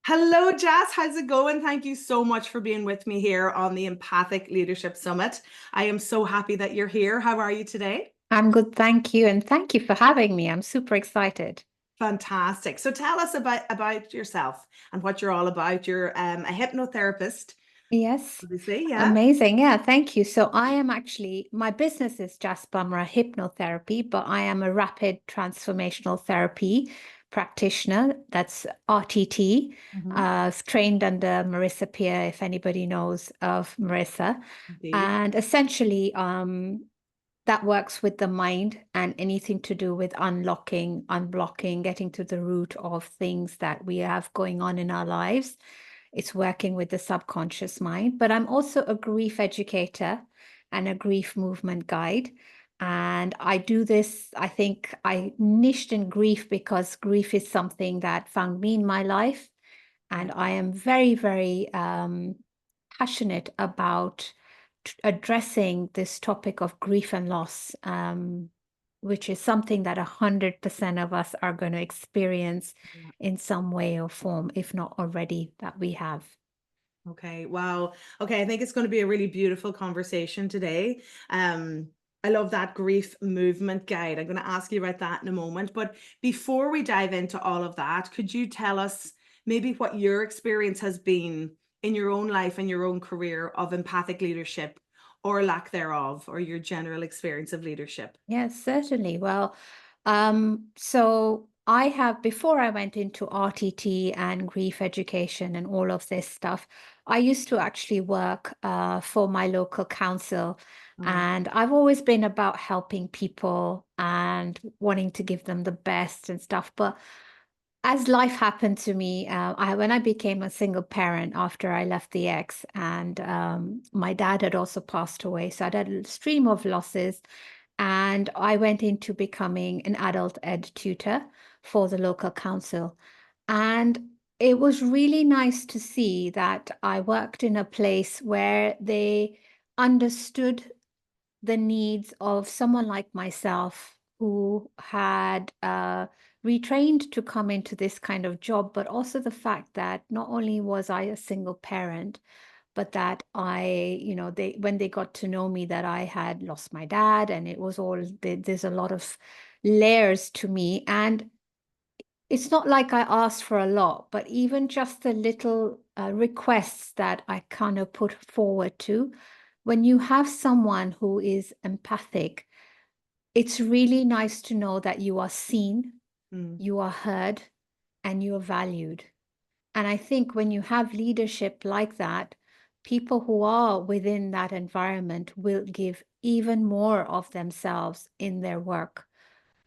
Hello, Jazz. How's it going? Thank you so much for being with me here on the Empathic Leadership Summit. I am so happy that you're here. How are you today? I'm good, thank you. And thank you for having me. I'm super excited. Fantastic. So tell us about yourself and what you're all about. You're a hypnotherapist, Yes, obviously, yeah. amazing. Yeah, thank you. So I am actually, my business is Jaspreet Hypnotherapy, but I am a rapid transformational therapy practitioner. That's RTT, Mhm. trained under Marissa Peer, if anybody knows of Marissa. Indeed. And essentially, that works with the mind and anything to do with unlocking, unblocking, getting to the root of things that we have going on in our lives. It's working with the subconscious mind. But I'm also a grief educator and a grief movement guide. And I do this, I think I niched in grief because grief is something that found me in my life. And Yeah. I am very, very passionate about addressing this topic of grief and loss, which is something that 100% of us are going to experience Yeah. in some way or form, if not already that we have. Okay. Wow. Okay. I think it's going to be a really beautiful conversation today. I love that grief movement guide. I'm going to ask you about that in a moment. But before we dive into all of that, could you tell us maybe what your experience has been in your own life and your own career of empathic leadership or lack thereof, or your general experience of leadership? Yes, certainly. Well, so I have, before I went into RTT and grief education and all of this stuff, I used to actually work for my local council. Oh, And I've always been about helping people and wanting to give them the best and stuff. But as life happened to me, when I became a single parent after I left the ex, and my dad had also passed away, so I had a stream of losses, and I went into becoming an adult ed tutor for the local council. And it was really nice to see that I worked in a place where they understood the needs of someone like myself who had retrained to come into this kind of job, but also the fact that not only was I a single parent, but that they when they got to know me that I had lost my dad, and it was all there's a lot of layers to me, and it's not like I asked for a lot, but even just the little requests that I kind of put forward to, when you have someone who is empathic, it's really nice to know that you are seen, mm, you are heard, and you are valued. And I think when you have leadership like that, people who are within that environment will give even more of themselves in their work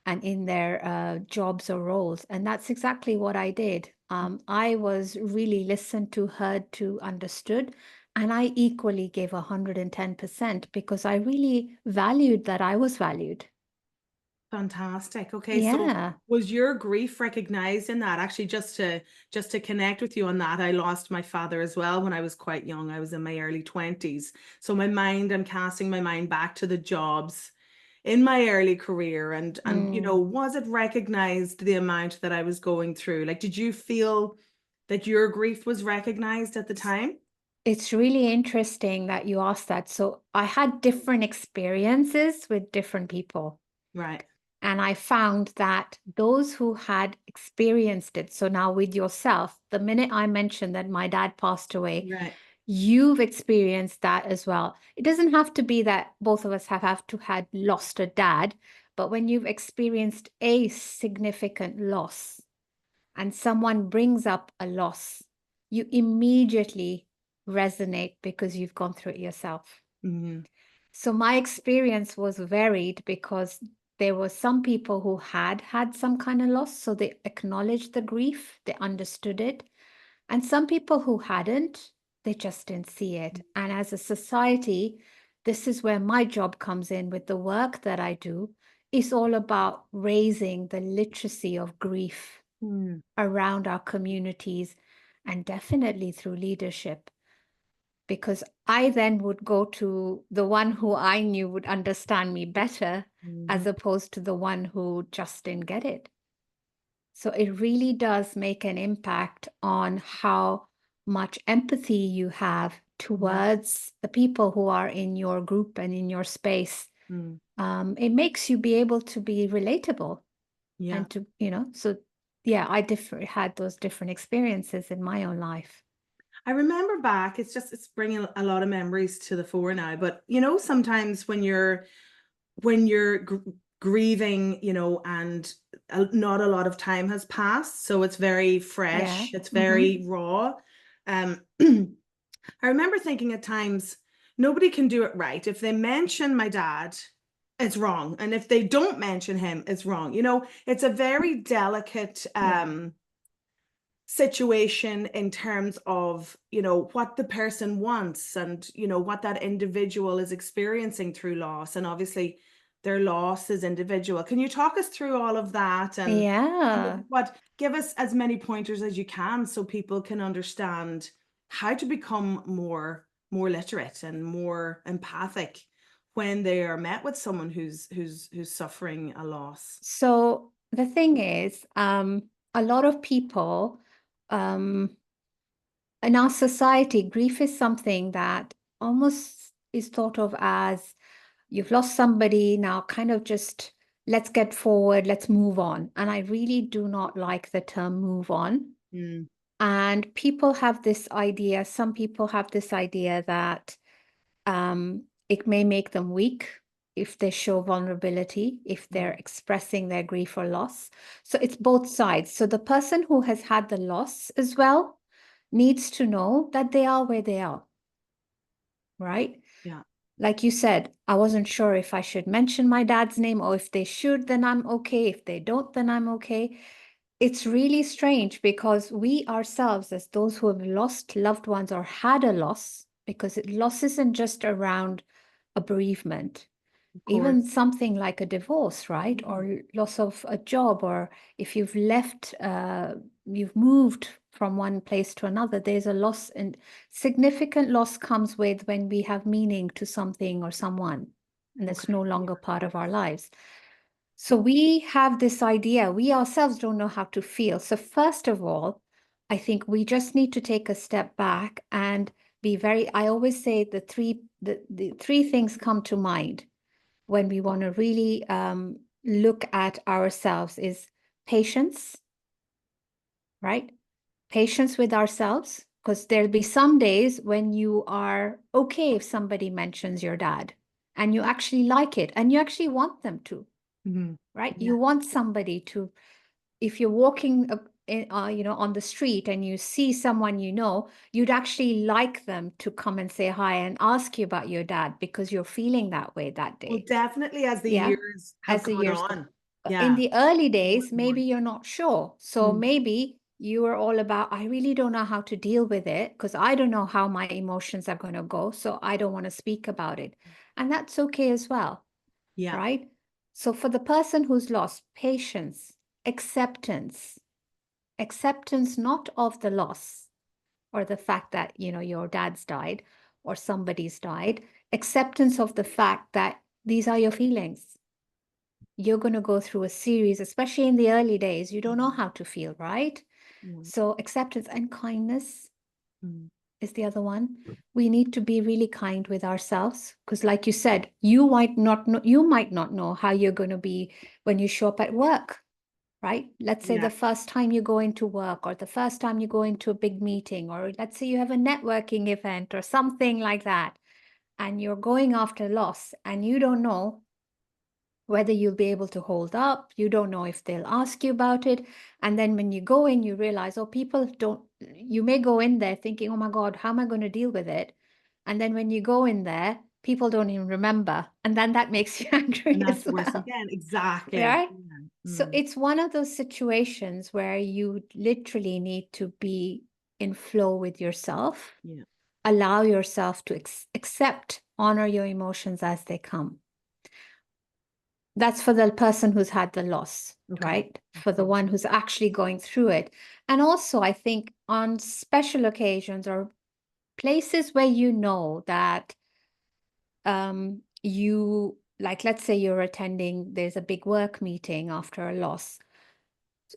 and in their jobs or roles. And that's exactly what I did. I was really listened to, heard to, understood. And I equally gave 110% because I really valued that I was valued. fantastic. Okay, so Yeah. was your grief recognized in that? Actually, just to connect with you on that, I lost my father as well when I was quite young. I was in my early 20s. So I'm casting my mind back to the jobs in my early career, and Mm. was it recognized the amount that I was going through? Like, did you feel that your grief was recognized at the time? It's really interesting that you asked that. So I had different experiences with different people. Right. And I found that those who had experienced it, so now with yourself, the minute I mentioned that my dad passed away, Right. you've experienced that as well. It doesn't have to be that both of us have to had lost a dad, but when you've experienced a significant loss and someone brings up a loss, you immediately resonate because you've gone through it yourself. Mhm. So my experience was varied because there were some people who had had some kind of loss, so they acknowledged the grief, they understood it. And some people who hadn't, they just didn't see it. And as a society, this is where my job comes in with the work that I do. It's all about raising the literacy of grief Mm. around our communities and definitely through leadership, because I then would go to the one who I knew would understand me better as Mhm. opposed to the one who just didn't get it. So it really does make an impact on how much empathy you have towards the people who are in your group and in your space. Mm. It makes you be able to be relatable Yeah. and to, so yeah, I had those different experiences in my own life. I remember back, it's bringing a lot of memories to the fore now, but sometimes when you're grieving, and not a lot of time has passed, so it's very fresh, Yeah. it's very raw. I remember thinking at times, nobody can do it right. If they mention my dad, it's wrong, and if they don't mention him, it's wrong. It's a very delicate situation in terms of what the person wants, and what that individual is experiencing through loss, and obviously their loss is individual. Can you talk us through all of that, and Yeah. give us as many pointers as you can so people can understand how to become more literate and more empathic when they are met with someone who's suffering a loss? So the thing is, a lot of people in our society, grief is something that almost is thought of as you've lost somebody, now kind of just let's get forward, let's move on. And I really do not like the term move on. Mm. And people have this idea, some people have this idea that it may make them weak if they show vulnerability, if they're expressing their grief or loss. So it's both sides. So the person who has had the loss as well needs to know that they are where they are, right? Yeah. Like you said, I wasn't sure if I should mention my dad's name, or if they should, then I'm okay. If they don't, then I'm okay. It's really strange because we ourselves, as those who have lost loved ones or had a loss, because loss isn't just around a bereavement, Of even course. something like a divorce, right? Or loss of a job, or if you've you've moved from one place to another, there's a loss, and significant loss comes with when we have meaning to something or someone, and it's Okay. no longer part of our lives. So we have this idea, we ourselves don't know how to feel. So first of all, I think we just need to take a step back and be I always say the three things come to mind when we want to really look at ourselves is patience, right? Patience with ourselves, because there'll be some days when you are okay if somebody mentions your dad and you actually like it and you actually want them to, right? Yeah. You want somebody to, if you're walking on the street and you see someone you'd actually like them to come and say hi and ask you about your dad because you're feeling that way that Well, day. definitely as the Yeah, years have as the gone years go. on. In Yeah. the early More days, and more. maybe you're not sure. So maybe you were all about, I really don't know how to deal with it because I don't know how my emotions are going to go. So I don't want to speak about it. And that's okay as well, Yeah. right? So for the person who's lost, patience, acceptance, acceptance not of the loss or the fact that, your dad's died or somebody's died, acceptance of the fact that these are your feelings. You're going to go through a series, especially in the early days, you don't know how to feel, right? So acceptance and kindness is the other one. We need to be really kind with ourselves because, like you said, you might not know how you're going to be when you show up at work, right? Let's say Yeah. the first time you go into work, or the first time you go into a big meeting, or let's say you have a networking event or something like that, and you're going after loss and you don't know whether you'll be able to hold up. You don't know if they'll ask you about it. And then when you go in, you realize, oh, people don't, you may go in there thinking, oh my God, how am I going to deal with it? And then when you go in there, people don't even remember. And then that makes you angry And as that's worse well. again. Exactly. Right? So it's one of those situations where you literally need to be in flow with yourself, Yeah. allow yourself to accept, honor your emotions as they come. That's for the person who's had the loss, Okay. right? For the one who's actually going through it. And also, I think on special occasions or places where that you, like, let's say you're attending, there's a big work meeting after a loss.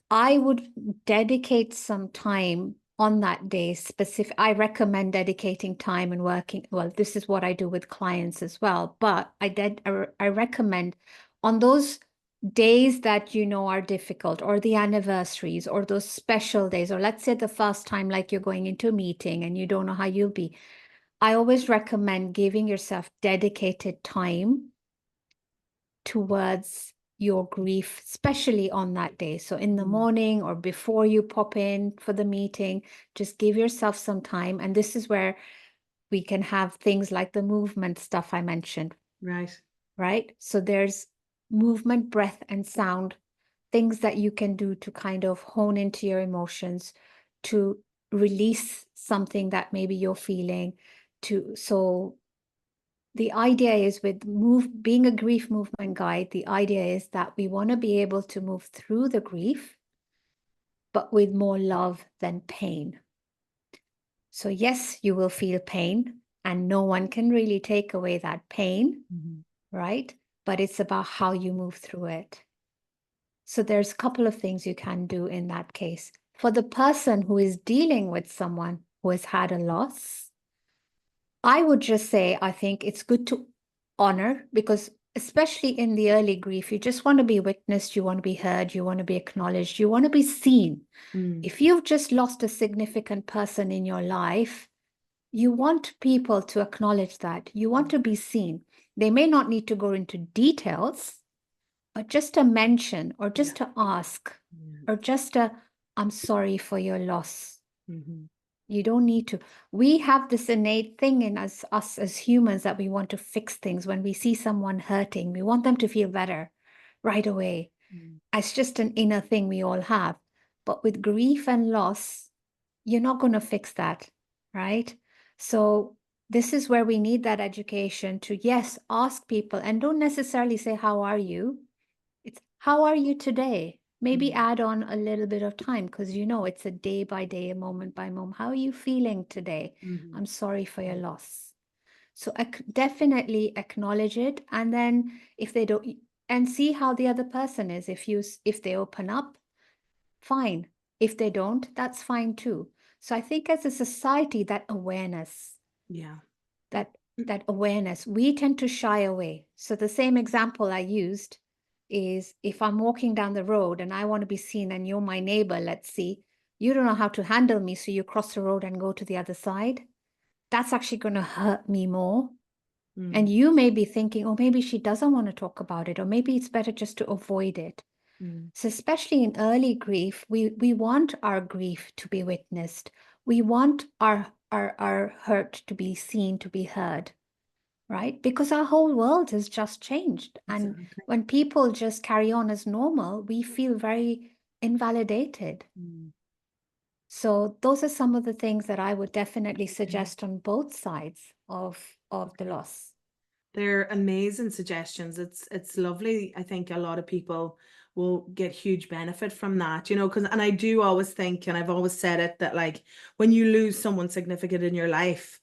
I would dedicate some time on that day specific. I recommend dedicating time and working. Well, this is what I do with clients as well. But I recommend on those days that you know are difficult, or the anniversaries, or those special days, or let's say the first time like you're going into a meeting and you don't know how you'll be. I always recommend giving yourself dedicated time towards your grief, especially on that day. So in the morning or before you pop in for the meeting, just give yourself some time. And this is where we can have things like the movement stuff I mentioned. Right. Right? So there's movement, breath, and sound, things that you can do to kind of hone into your emotions, to release something that maybe you're feeling, so the idea is with being a grief movement guide, the idea is that we want to be able to move through the grief, but with more love than pain. So yes, you will feel pain, and no one can really take away that pain, right? But it's about how you move through it. So there's a couple of things you can do in that case. For the person who is dealing with someone who has had a loss, I would just say, I think it's good to honor, because especially in the early grief, you just want to be witnessed, you want to be heard, you want to be acknowledged, you want to be seen. If you've just lost a significant person in your life, you want people to acknowledge that. You want to be seen. They may not need to go into details, but just a mention, or just to ask, or just a, I'm sorry for your loss. You don't need to. We have this innate thing in us as humans, that we want to fix things. When we see someone hurting, we want them to feel better right away. It's just an inner thing we all have. But with grief and loss, you're not going to fix that, right? So this is where we need that education to, yes, ask people, and don't necessarily say, how are you? It's, how are you today? Maybe add on a little bit of time, because you know it's a day by day, a moment by moment. How are you feeling today? I'm sorry for your loss. So definitely acknowledge it, and then if they don't, and see how the other person is. If they open up, fine. If they don't, that's fine too. So I think as a society, that awareness, that awareness, we tend to shy away. So the same example I used is, if I'm walking down the road and I want to be seen, and you're my neighbor, let's see, you don't know how to handle me, so you cross the road and go to the other side. That's actually going to hurt me more. And you may be thinking, oh, maybe she doesn't want to talk about it, or maybe it's better just to avoid it. So especially in early grief, we want our grief to be witnessed. We want our hurt to be seen, to be heard, right? Because our whole world has just changed. And when people just carry on as normal, we feel very invalidated. So those are some of the things that I would definitely suggest on both sides of the loss. They're amazing suggestions. It's lovely. I think a lot of people will get huge benefit from that, you know, because, and I do always think, and I've always said it, that like when you lose someone significant in your life,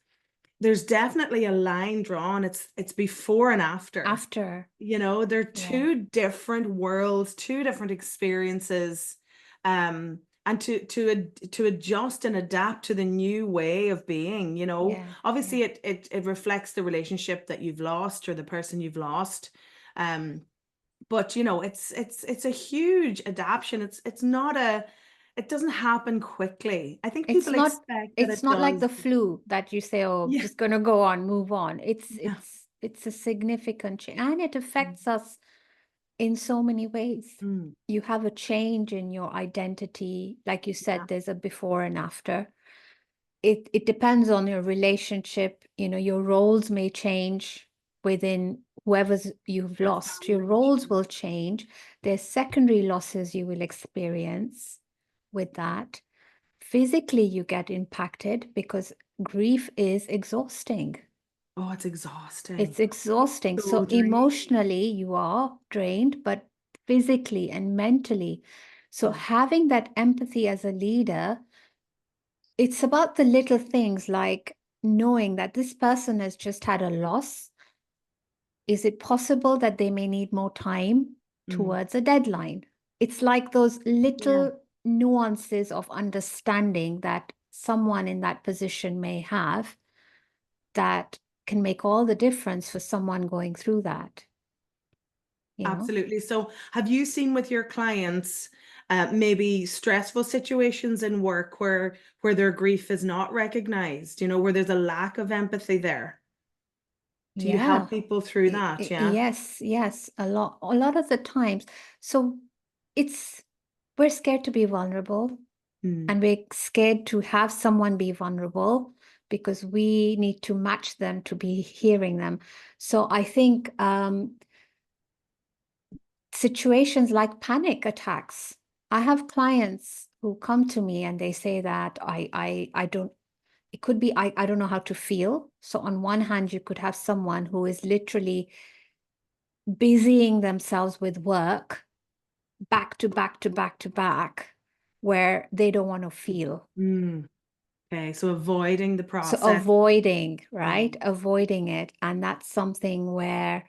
there's definitely a line drawn. It's before and after. After. You know, they're two different worlds, two different experiences. And to adjust and adapt to the new way of being, you know, obviously it reflects the relationship that you've lost, or the person you've lost. But you know, it's a huge adaptation. It's not it doesn't happen quickly. I think people expect that it's not like the flu that you say, oh, just gonna go on, move on. It's a significant change, and it affects us in so many ways. You have a change in your identity. Like you said, there's a before and after. It depends on your relationship. You know, your roles may change within whoever's you've lost. Your roles will change. There's secondary losses you will experience with that. Physically, you get impacted, because grief is exhausting. Oh, it's exhausting. It's exhausting. So emotionally, you are drained, but physically and mentally. So having that empathy as a leader, it's about the little things, like knowing that this person has just had a loss. Is it possible that they may need more time towards a deadline? it's like those little nuances of understanding that someone in that position may have that can make all the difference for someone going through that. Absolutely. So have you seen with your clients maybe stressful situations in work where their grief is not recognized, where there's a lack of empathy there? Do you Yeah. help people through that? Yeah. Yes, a lot of the times. So we're scared to be vulnerable, Mm. and we're scared to have someone be vulnerable because we need to match them to be hearing them. So I think situations like panic attacks. I have clients who come to me and they say that I don't, it could be I don't know how to feel. So on one hand, you could have someone who is literally busying themselves with work back to back to back to back, where they don't want to feel. Mm. Okay. So avoiding the So process. avoiding, Yeah. right? Avoiding it. And that's something where,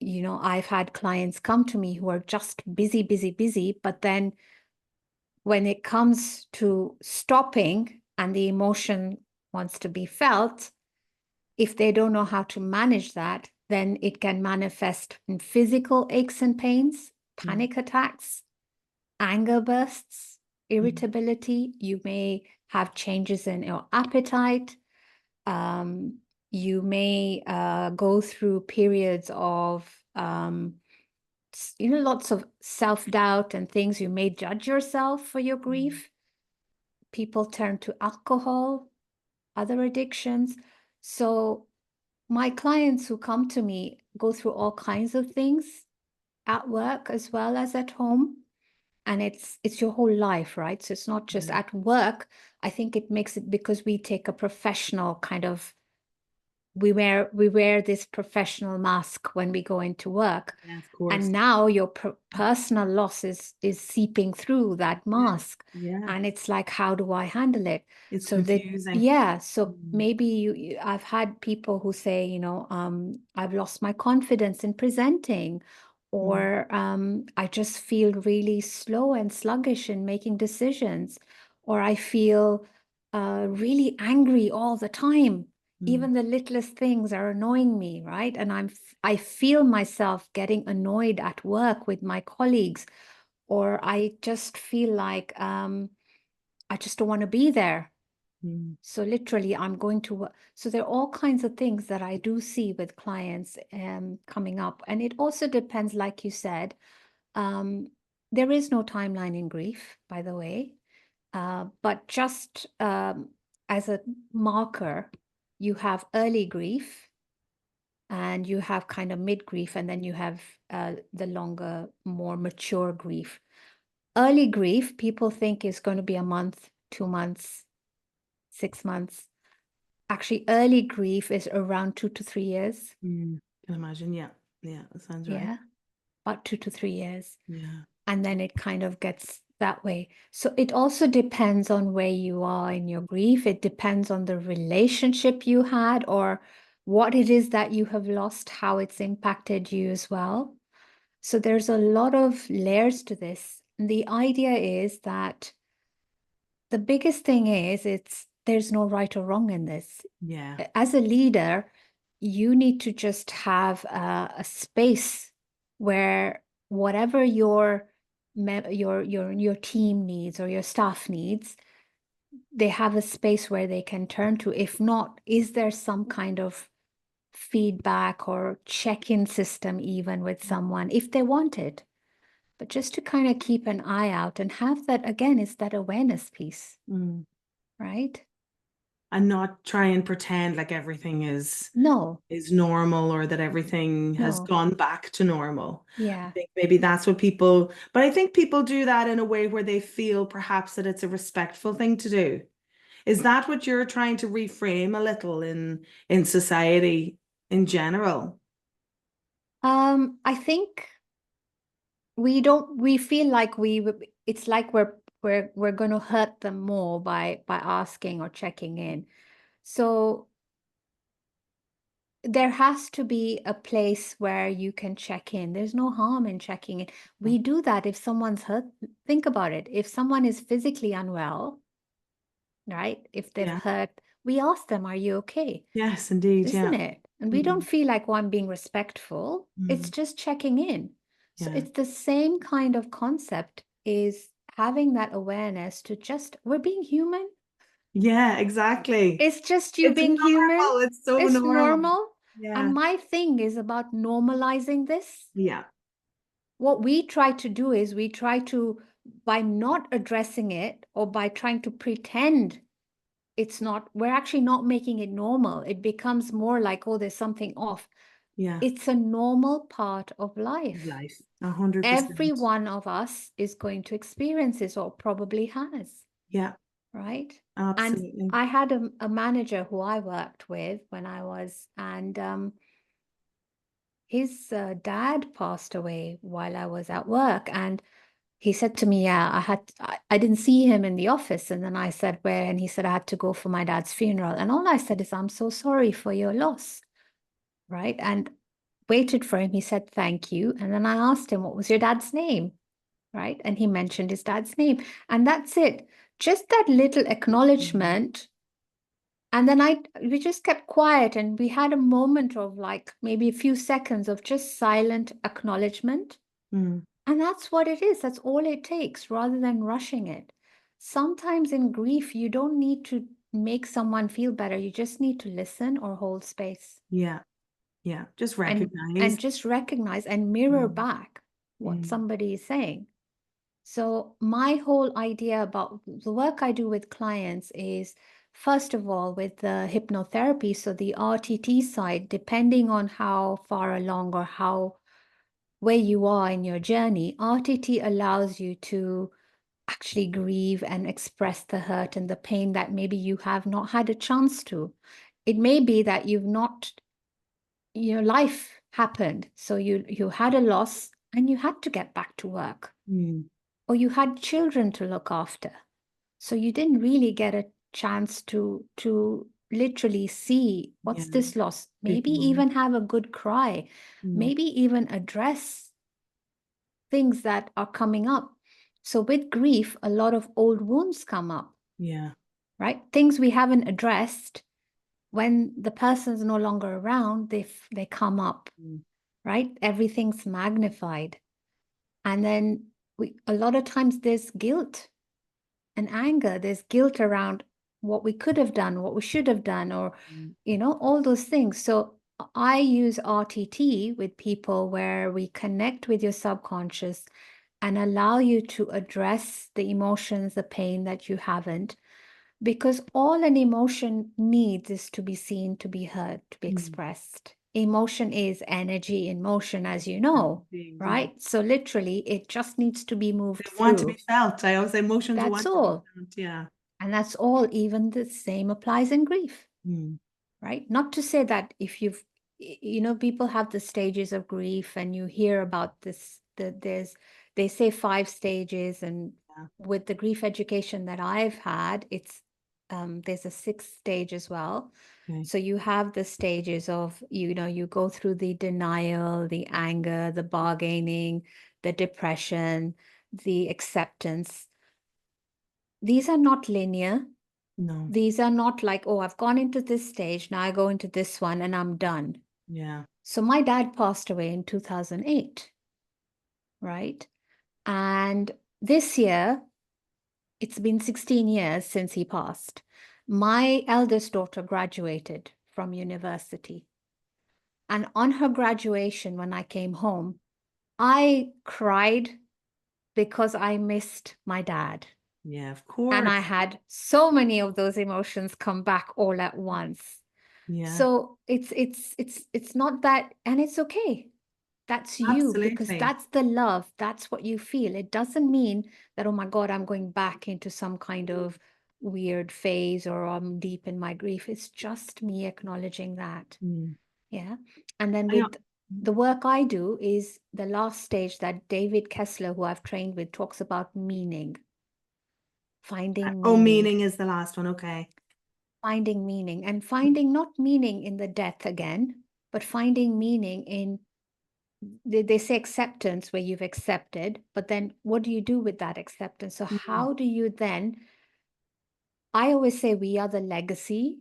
I've had clients come to me who are just busy, busy, busy, but then when it comes to stopping and the emotion wants to be felt, if they don't know how to manage that, then it can manifest in physical aches and pains, Mm. panic attacks, anger bursts, Mm. irritability. You may have changes in your appetite. You may go through periods of lots of self-doubt and things. You may judge yourself for your grief. People turn to alcohol, other addictions. So my clients who come to me go through all kinds of things at work as well as at home. And it's your whole life, right? So it's not just Yeah. at work. I think it makes it because we take a professional kind of we wear this professional mask when we go into work, Yeah, of and course. now your personal loss is seeping through that Yeah. mask, Yeah. and it's like, how do I handle it? It's So that, confusing. yeah, so Mm. maybe I've had people who say, I've lost my confidence in presenting, Mm. or I just feel really slow and sluggish in making decisions, or I feel really angry all the time. Mm. Even the littlest things are annoying me, right? And I feel myself getting annoyed at work with my colleagues, or I just feel like I just don't want to be there. Mm. So literally, I'm going to work. So there are all kinds of things that I do see with clients coming up, and it also depends, like you said. Um, there is no timeline in grief, by the way. But just as a marker, you have early grief, and you have kind of mid grief, and then you have the longer, more mature grief. Early grief, people think is going to be a month, 2 months, 6 months. Actually, early grief is around 2 to 3 years. Mm. Can imagine. Yeah. Yeah. That sounds right. Yeah, about 2 to 3 years. Yeah. And then it kind of gets that way. So it also depends on where you are in your grief. It depends on the relationship you had, or what it is that you have lost, how it's impacted you as well. So there's a lot of layers to this. And the idea is that the biggest thing is there's no right or wrong in this. Yeah. As a leader, you need to just have a space where whatever your team needs or your staff needs, they have a space where they can turn to. If not, is there some kind of feedback or check-in system even with someone if they want it? But just to kind of keep an eye out and have that, again, is that awareness piece, Mm. right? And not try and pretend like everything No, is normal, or that everything has no, gone back to normal. I yeah. think maybe that's what but I think people do that in a way where they feel perhaps that it's a respectful thing to do. Is that what you're trying to reframe a little in society in general? I think we feel like it's like we're going to hurt them more by asking or checking in. So there has to be a place where you can check in. There's no harm in checking in. We do that if someone's hurt. Think about it. If someone is physically unwell, right? If they've Yeah. hurt, we ask them, are you okay? Yes, indeed. Isn't Yeah. it? And we don't feel like, oh, I'm being respectful. It's Mm. just checking in. So Yeah. it's the same kind of concept, is having that awareness to just, we're being human. Yeah, exactly. It's just you It's being human. normal. It's so It's normal. normal. Yeah. And my thing is about normalizing this. Yeah. What we try to do is we try to, by not addressing it or by trying to pretend it's not, we're actually not making it normal. It becomes more like, oh, there's something off. Yeah. It's a normal part of life. Life. 100%. Every one of us is going to experience this or probably has, Yeah, right? And absolutely. I had a manager who I worked with when I was, and his dad passed away while I was at work. And he said to me, yeah, I didn't see him in the office. And then I said, where? And he said, I had to go for my dad's funeral. And all I said is, I'm so sorry for your loss, right? And waited for him. He said, thank you. And then I asked him, what was your dad's name? Right? And he mentioned his dad's name. And that's it. Just that little Mm. acknowledgement. And then we just kept quiet, and we had a moment of like maybe a few seconds of just silent acknowledgement. Mm. And that's what it is. That's all it takes, rather than rushing it. Sometimes in grief, you don't need to make someone feel better. You just need to listen or hold space Yeah, yeah. Just and recognize. just recognize and mirror Mm. back what Mm. somebody is saying. So my whole idea about the work I do with clients is, first of all, with the hypnotherapy, so the RTT side, depending on how far along or how where you are in your journey, RTT allows you to actually grieve and express the hurt and the pain that maybe you have not had a chance to. It may be that you've not, your life happened, so you had a loss and you had to get back to work, Mm. or you had children to look after, so you didn't really get a chance to literally see Yeah, what's this loss, big maybe moment. even have a good cry, Mm. maybe even address things that are coming up. So with grief, a lot of old wounds come up, Yeah. right? Things we haven't addressed, when the person's no longer around, they come up, Mm. right? Everything's magnified. And then a lot of times there's guilt and anger. There's guilt around what we could have done, what we should have done, or, Mm. all those things. So I use RTT with people where we connect with your subconscious and allow you to address the emotions, the pain that you haven't, because all an emotion needs is to be seen, to be heard, to be Mm. expressed. Emotion is energy in motion, as you know, Indeed, yeah. right? So literally, it just needs to be They moved want to be through. felt. I always say emotions That's want to be all. felt. Yeah. And that's all. Even the same applies in grief, Mm. right? Not to say that if you've, people have the stages of grief, and you hear about this, that they say 5 stages. And Yeah. with the grief education that I've had, there's a 6th stage as well. Okay. So you have the stages of, you go through the denial, the anger, the bargaining, the depression, the acceptance. These are not linear. No. These are not like, oh, I've gone into this stage, now I go into this one and I'm done. Yeah. So my dad passed away in 2008, right? And this year, it's been 16 years since he passed. My eldest daughter graduated from university. And on her graduation, when I came home, I cried because I missed my dad. Yeah, of And I course. had so many of those emotions come back all at once. Yeah, So it's not that, and it's okay. That's you, because absolutely. that's the love. That's what you feel. It doesn't mean that, oh my God, I'm going back into some kind of weird phase, or I'm deep in my grief. It's just me acknowledging that. Mm. Yeah. And then I know. with the work I do, is the last stage that David Kessler, who I've trained with, talks about meaning, finding Oh, meaning. meaning is the last one. Okay. Finding meaning, and finding not meaning in the death again, but finding meaning in, they say acceptance, where you've accepted, but then what do you do with that acceptance? So Mm. how do you then, I always say we are the legacy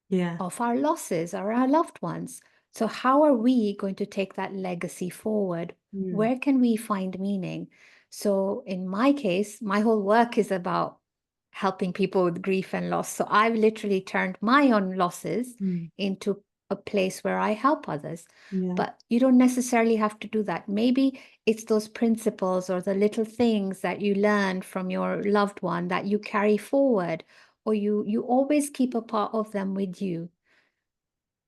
Yeah. of our losses or our loved ones. So how are we going to take that legacy forward? Mm. Where can we find meaning? So in my case, my whole work is about helping people with grief and loss. So I've literally turned my own losses Mm. into a place where I help others. Yeah. But you don't necessarily have to do that. Maybe it's those principles or the little things that you learned from your loved one that you carry forward, or you always keep a part of them with you.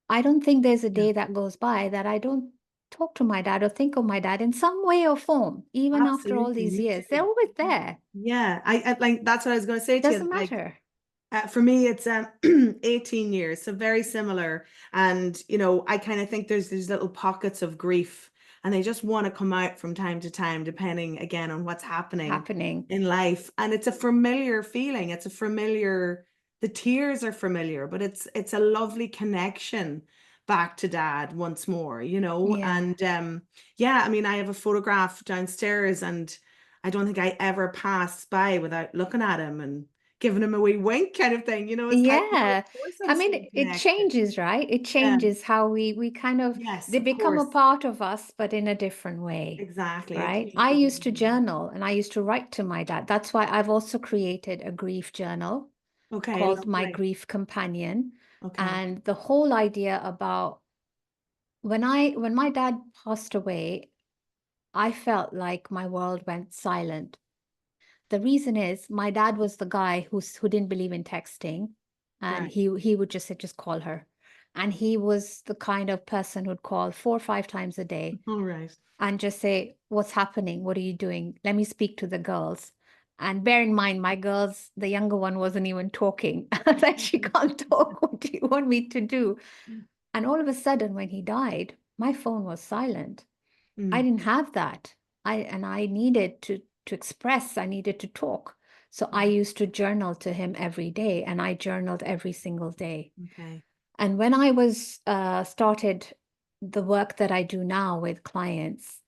I don't think there's a Yeah. day that goes by that I don't talk to my dad or think of my dad in some way or form, even after all Absolutely. these Me years. They're too. always there. Yeah. I like, that's what I was going to say to you. Doesn't Like, matter. for me, it's 18 years, so very similar. And, you know, I kind of think there's these little pockets of grief, and they just want to come out from time to time, depending again on what's happening Happening. in life. And it's a familiar feeling. It's a familiar, the tears are familiar, but it's a lovely connection back to dad once more, you know. Yeah. And yeah, I mean, I have a photograph downstairs, and I don't think I ever passed by without looking at him and giving him a wee wink kind of thing. You know, it's like, well, of Yeah. course I I'm mean, still it connected. changes, right? It Yeah. changes how we kind of, Yes, they of become a course. part of us, but in a different way, Exactly. I right? couldn't I agree used to more. journal and I used to write to my dad. That's why I've also created a grief journal Okay, called My lovely. Grief Companion. Okay. And the whole idea about when my dad passed away, I felt like my world went silent. The reason is my dad was the guy who didn't believe in texting, and Right. he would just say, just call her. And he was the kind of person who'd call 4 or 5 times a day All right. and just say, what's happening? What are you doing? Let me speak to the girls. And bear in mind, my girls, the younger one wasn't even talking. That she can't talk. What do you want me to do? And all of a sudden, when he died, my phone was silent. I Mm. didn't have that. I needed to express, I needed to talk. So I used to journal to him every day, and I journaled every single day. Okay. And when I was started the work that I do now with clients,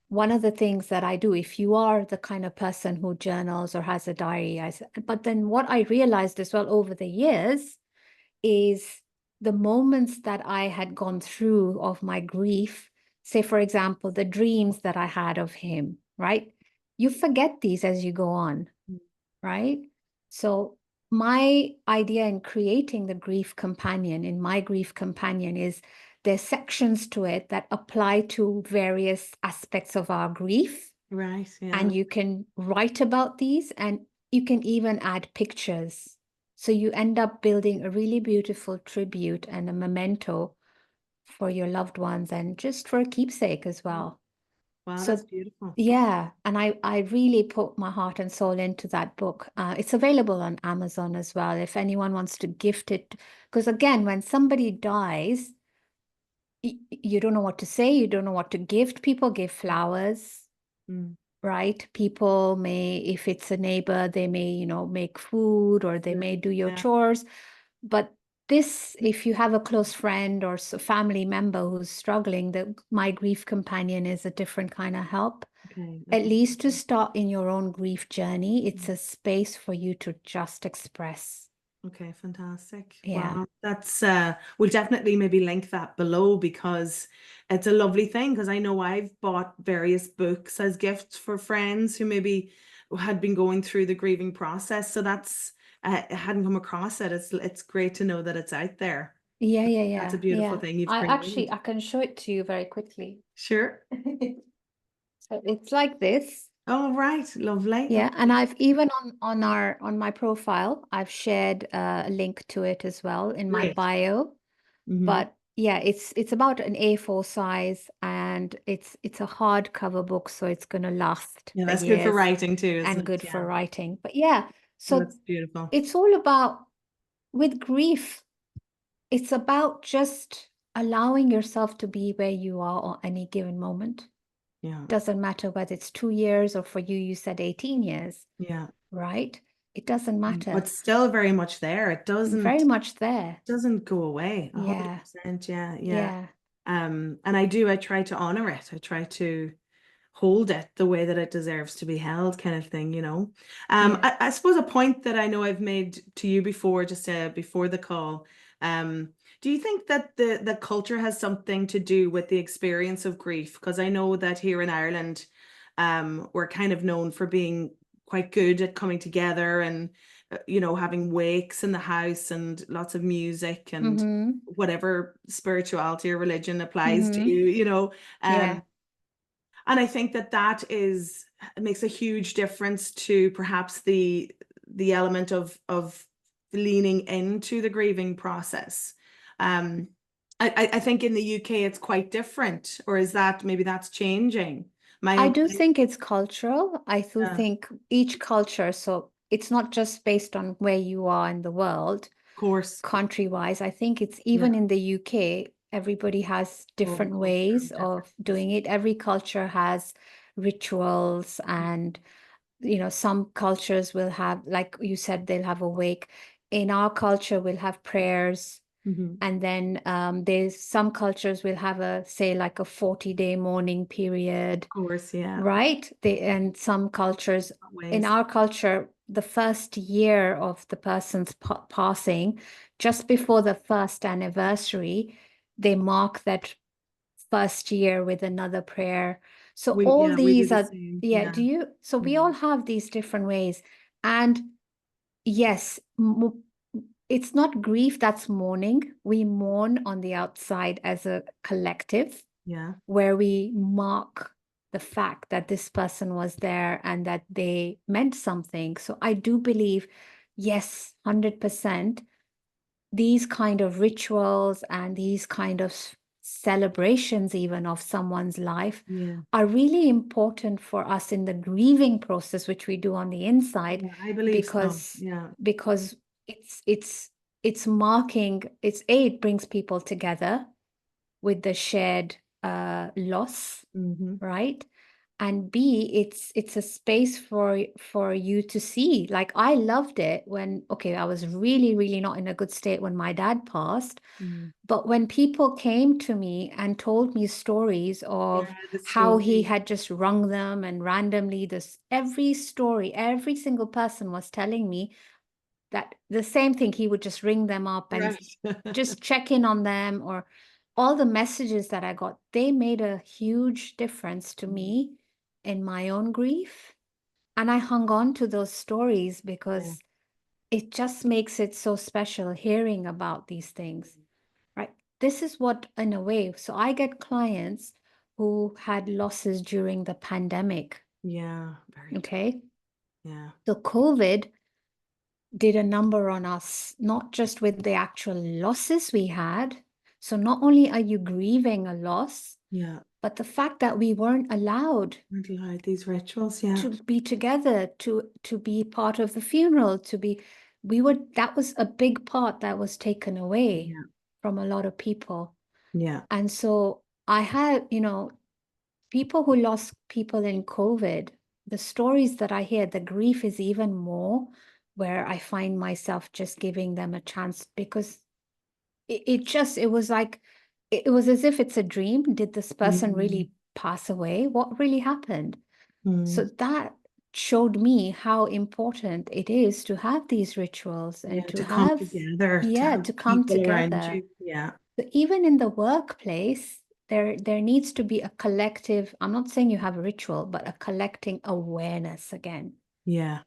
one of the things that I do, if you are the kind of person who journals or has a diary, but then what I realized as well over the years is the moments that I had gone through of my grief, say, for example, the dreams that I had of him, right? You forget these as you go on, Mm. right? So, my idea in creating the grief companion, in my grief companion, is there's sections to it that apply to various aspects of our grief. Right. Yeah. And you can write about these, and you can even add pictures. So you end up building a really beautiful tribute and a memento for your loved ones, and just for a keepsake as Mm. well. Wow, that's So beautiful. yeah, and I really put my heart and soul into that book. It's available on Amazon as well if anyone wants to gift it. Because again, when somebody dies, you don't know what to say, you don't know what to gift. People give flowers, Mm. right? People may, if it's a neighbor, they may, make food, or they may Absolutely. do your Yeah. chores. But this, if you have a close friend or family member who's struggling, my grief companion is a different kind of help. Okay. At That's least to amazing. start in your own grief journey, it's Mm. a space for you to just express. Okay, fantastic. Yeah. Wow, that's we'll definitely maybe link that below, because it's a lovely thing, because I know I've bought various books as gifts for friends who maybe had been going through the grieving process. So that's I hadn't come across it. It's great to know that it's out there. Yeah, yeah, That's a yeah, beautiful yeah. thing you've I created. can show it to you very quickly. Sure. So it's like this. Oh, right. Lovely. Yeah, and Okay. I've even on my profile, I've shared a link to it as well in my Great. bio. Hmm. But yeah, it's about an A4 size, and it's a hardcover book, so it's going to last Yeah, for that's good for years, writing too, isn't and it? good for Yeah. writing. But yeah, Well, so that's beautiful. it's all about, with grief, it's about just allowing yourself to be where you are at any given moment. Yeah. Doesn't matter whether it's 2 years, or for you, you said 18 years, Yeah. right? It doesn't But matter. still very much there. It Very much there. doesn't go away. Yeah, 100%. Yeah. Yeah. yeah. And I try to honor it. I try to hold it the way that it deserves to be held, kind of thing, you know. Yeah. I suppose a point that I know I've made to you before, just before the call, do you think that the culture has something to do with the experience of grief? Because I know that here in Ireland, we're kind of known for being quite good at coming together and, you know, having wakes in the house and lots of music and Mm-hmm. whatever spirituality or religion applies to Mm-hmm. you, you know. Yeah. And I think that it makes a huge difference to perhaps the element of leaning into the grieving process. Um, I think in the UK it's quite different, or is that maybe that's changing? I My, do think it's cultural. I do of think each culture, so it's not just based on where you are in the world, course, country-wise. I think it's yeah. even in the UK, everybody has All different cultural ways of differences. doing it. Every culture has rituals, and some cultures will have, like you said, they'll have a wake. In our culture, we'll have prayers. Mm-hmm. And then there's some cultures will have a, say, like a 40-day mourning period, Of course, yeah. right? And some cultures, in Ways. our culture, the first year of the person's passing, just before the first anniversary, they mark that first year with another prayer. So all We do these the are, same. yeah, Yeah. so we Yeah. all have these different ways. And yes, it's not grief, that's mourning. We mourn on the outside as a collective, Yeah. where we mark the fact that this person was there and that they meant something. So I do believe, yes, 100%, these kind of rituals and these kind of celebrations, even of someone's life, Yeah. are really important for us in the grieving process, which we do on the inside, Yeah. I believe so. because Yeah. because it's marking, it brings people together with the shared loss, Mm-hmm. right? And B, it's a space for you to see. Like, I loved it when, okay, I was really, really not in a good state when my dad passed, Mm. but when people came to me and told me stories of Yeah, the how he story. had just rung them, and randomly, this every story, every single person was telling me that the same thing, he would just ring them up and Right. just check in on them, or all the messages that I got, they made a huge difference to Mm. me in my own grief. And I hung on to those stories Yeah. because it just makes it so special hearing about these things, right? This is what, in a way, so I get clients who had losses during the pandemic, Yeah, very tough. okay? Yeah. So COVID did a number on us, not just with the actual losses we had. So not only are you grieving a loss, Yeah. but the fact that we weren't allowed Mental health, these rituals. Yeah. to be together, to be part of the funeral, that was a big part that was taken away Yeah. from a lot of people. Yeah. And so I had, people who lost people in COVID, the stories that I hear, the grief is even more, where I find myself just giving them a chance, because it was like, it was as if it's a dream. Did this person Mm. really pass away? What really happened? So Mm. that showed me how important it is to have these rituals and Yeah, to to come have, together, to yeah, have to come people around together. you. Yeah. So even in the workplace, there needs to be a collective, I'm not saying you have a ritual, but a collecting awareness again, Yeah.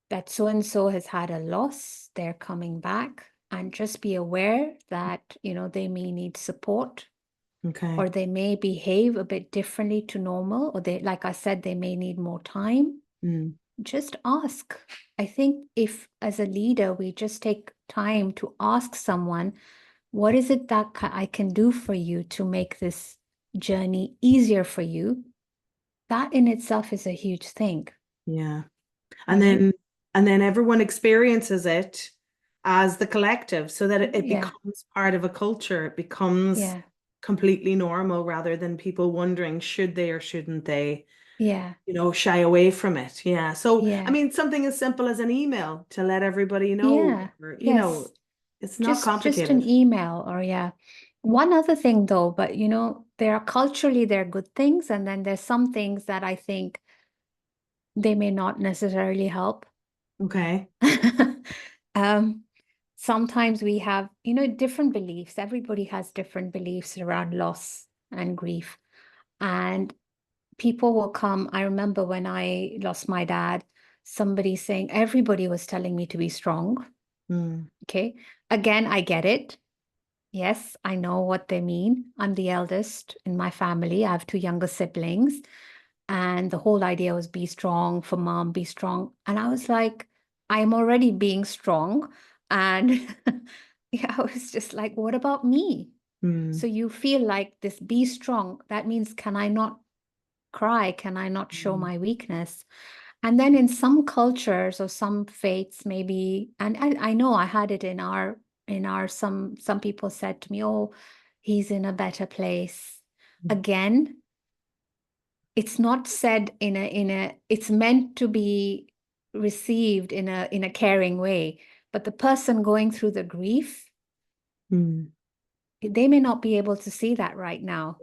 that so and so has had a loss, they're coming back, and just be aware that, they may need support, Okay. or they may behave a bit differently to normal, or they, like I said, they may need more time. Mm. Just ask. I think if, as a leader, we just take time to ask someone, what is it that I can do for you to make this journey easier for you? That in itself is a huge thing, Yeah. And right? then everyone experiences it as the collective so that it Yeah, becomes part of a culture. It becomes yeah, completely normal rather than people wondering should they or shouldn't they, yeah, shy away from it. Yeah. So, I yeah, mean, something as simple as an email to let everybody know, yeah. or, Yes, it's not just an complicated. email, or yeah. One other thing though, but you know, there are culturally there are good things, and then there's some things that I think they may not necessarily help. Okay. um, Sometimes we have, you know, different beliefs. Everybody has different beliefs around loss and grief. And people will come. I remember when I lost my dad, somebody saying everybody was telling me to be strong. Mm. Okay. Again, I get it. Yes, I know what they mean. I'm the eldest in my family. I have two younger siblings. And the whole idea was be strong for mom, be strong. And I was like, I'm already being strong. And yeah, I was just like, what about me? Mm. So you feel like this be strong. That means, can I not cry? Can I not show Mm. my weakness? And then in some cultures or some faiths, maybe, and I know I had it in our some people said to me, oh, he's in a better place. Again, it's not said in a it's meant to be received in a caring way. But the person going through the grief, Mm. they may not be able to see that right now.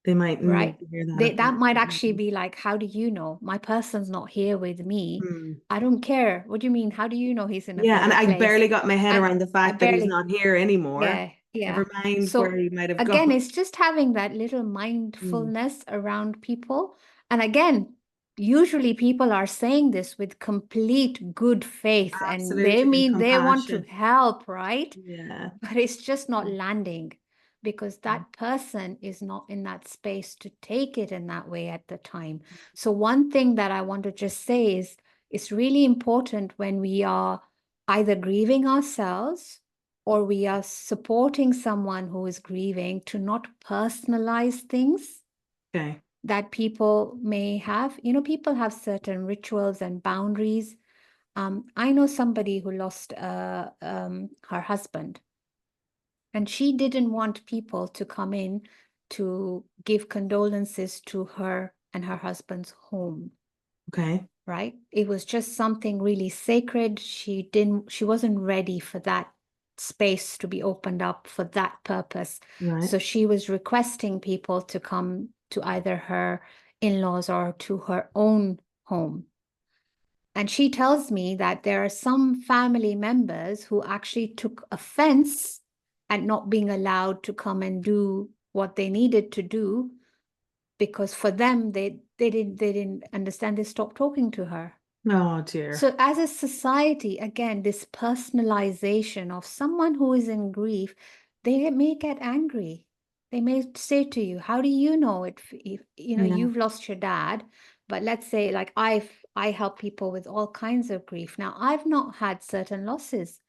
They might Right? need to hear that They, a that bit. might actually be like, how do you know? My person's not here with me. Mm. I don't care. What do you mean? How do you know he's in a Yeah, and better I place? barely got my head And around the I fact that he's barely, not here anymore. yeah, yeah. Never mind where So he might have again, gone. it's just having that little Mm. mindfulness around people. And again, usually people are saying this with complete good faith, and they Absolutely, and mean they want to compassion. help, right? Yeah. But it's just not landing because that person is not in that space to take it in that way at the time. So one thing that I want to just say is it's really important when we are either grieving ourselves or we are supporting someone who is grieving to not personalize things Okay. that people may have. You know, people have certain rituals and boundaries. I know somebody who lost her husband, and she didn't want people to come in to give condolences to her and her husband's home, Okay. right? It was just something really sacred. She wasn't ready for that space to be opened up for that purpose. Right. So she was requesting people to come to either her in-laws or to her own home. And she tells me that there are some family members who actually took offense at not being allowed to come and do what they needed to do, because for them they didn't understand. They stopped talking to her. Oh dear. So as a society, again, this personalization of someone who is in grief, they may get angry. They may say to you, how do you know it? If, you know, Yeah. you've lost your dad, but let's say like I help people with all kinds of grief. Now, I've not had certain losses,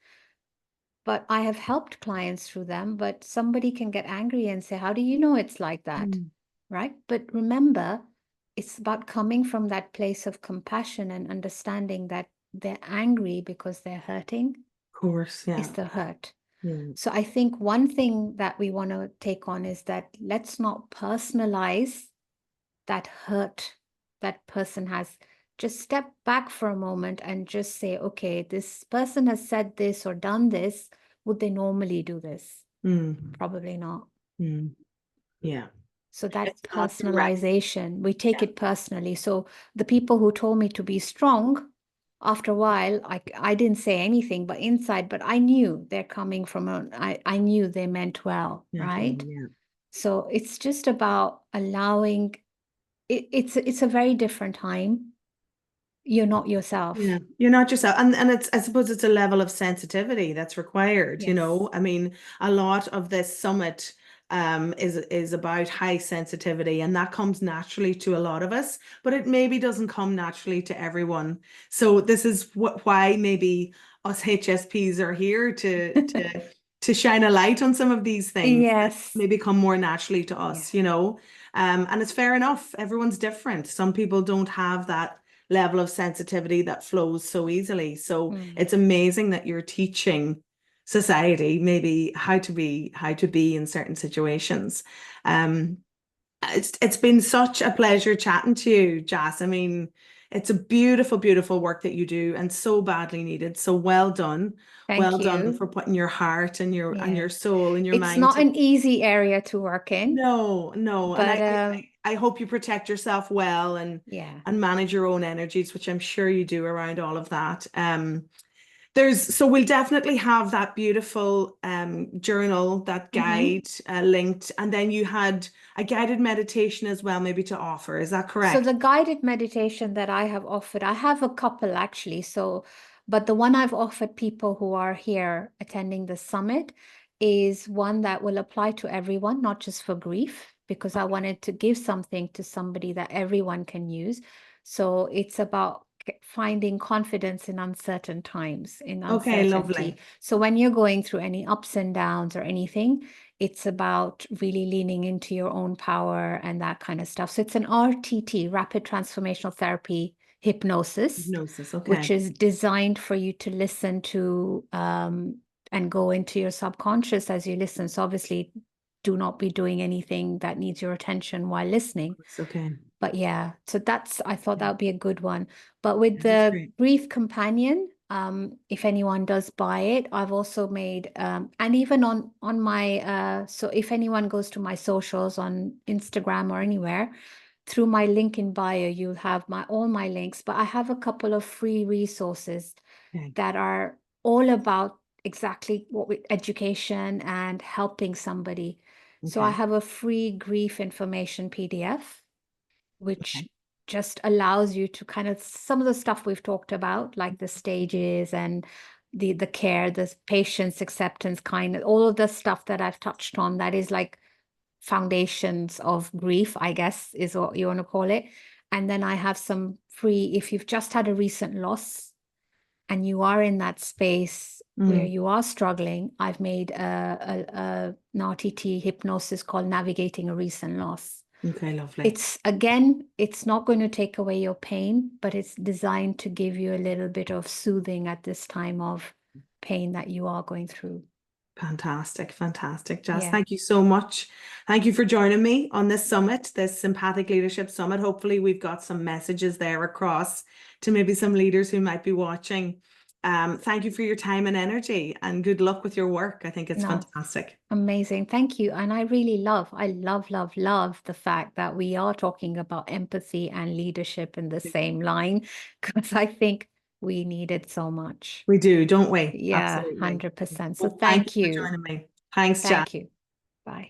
but I have helped clients through them. But somebody can get angry and say, how do you know it's like that? Mm. Right? But remember, it's about coming from that place of compassion and understanding that they're angry because they're hurting Of course. is Yeah. the hurt. Yeah. So I think one thing that we want to take on is that let's not personalize that hurt that person has. Just step back for a moment and just say, okay, this person has said this or done this. Would they normally do this? Mm. Probably not. Mm. Yeah. So that It's not direct. personalization, we take Yeah. it personally. So the people who told me to be strong, after a while, I didn't say anything, but inside, but I knew they're coming from I knew they meant well, Yeah. right? Yeah. So it's just about allowing it's a very different time. You're not Yeah, yourself. you're not yourself, and it's, I suppose it's a level of sensitivity that's required, you Yes. know. I mean, a lot of this summit is about high sensitivity, and that comes naturally to a lot of us, but it maybe doesn't come naturally to everyone. So this is why maybe us HSPs are here to shine a light on some of these things that Yes. maybe come more naturally to Yeah. us, you know. And it's fair enough. Everyone's different. Some people don't have that level of sensitivity that flows so easily. So Mm. it's amazing that you're teaching society maybe how to be in certain situations. It's been such a pleasure chatting to you, Jas. I mean, It's a beautiful, beautiful work that you do and so badly needed. So well done. Well Thank done you. for putting your heart and Yeah. your soul and your It's mind not to. an easy area to work in, No, no. And but I hope you protect yourself well yeah. and manage your own energies, which I'm sure you do around all of that. So we'll definitely have that beautiful journal, that Mhm. guide linked, and then you had a guided meditation as well, maybe to offer. Is that So correct? the guided meditation that I have offered, I have a couple actually. So, but the one I've offered people who are here attending the summit is one that will apply to everyone, not just for grief, because I wanted to give something to somebody that everyone can use. So it's about finding confidence in uncertain times, in Okay, uncertainty. lovely. So when you're going through any ups and downs or anything, it's about really leaning into your own power and that kind of stuff. So it's an RTT, rapid transformational therapy hypnosis, Hypnosis. which Okay. is designed for you to listen to and go into your subconscious as you listen. So obviously, do not be doing anything that needs your attention while listening. It's okay. But yeah, so I thought that Okay. would be a good one. But with Yeah, that's the great. Brief Companion, if anyone does buy it, I've also made, and even on my, so if anyone goes to my socials on Instagram or anywhere, through my link in bio, you'll have all my links. But I have a couple of free resources Okay. that are all about exactly education and helping somebody. So I Okay. have a free grief information PDF which Okay. just allows you to kind of some of the stuff we've talked about, like the stages and the care, the patience, acceptance, kindness, all of the stuff that I've touched on, that is like foundations of grief, I guess is what you want to call it. And then I have some free, if you've just had a recent loss and you are in that space where Mm. you are struggling, I've made an RTT hypnosis called Navigating a Recent Loss. Okay, lovely. It's not going to take away your pain, but it's designed to give you a little bit of soothing at this time of pain that you are going through. Fantastic, fantastic. Jess, Yeah. thank you so much. Thank you for joining me on this summit, this Empathic Leadership Summit. Hopefully, we've got some messages there across to maybe some leaders who might be watching. Thank you for your time and energy, and good luck with your work. I think it's No, fantastic. amazing. Thank you. And I love the fact that we are talking about empathy and leadership in the same line, because I think we need it so much. We do, don't we? Yeah, Absolutely. 100%. So Well, thank you thank for you. joining me. Thanks, Jess. Thank you. Bye.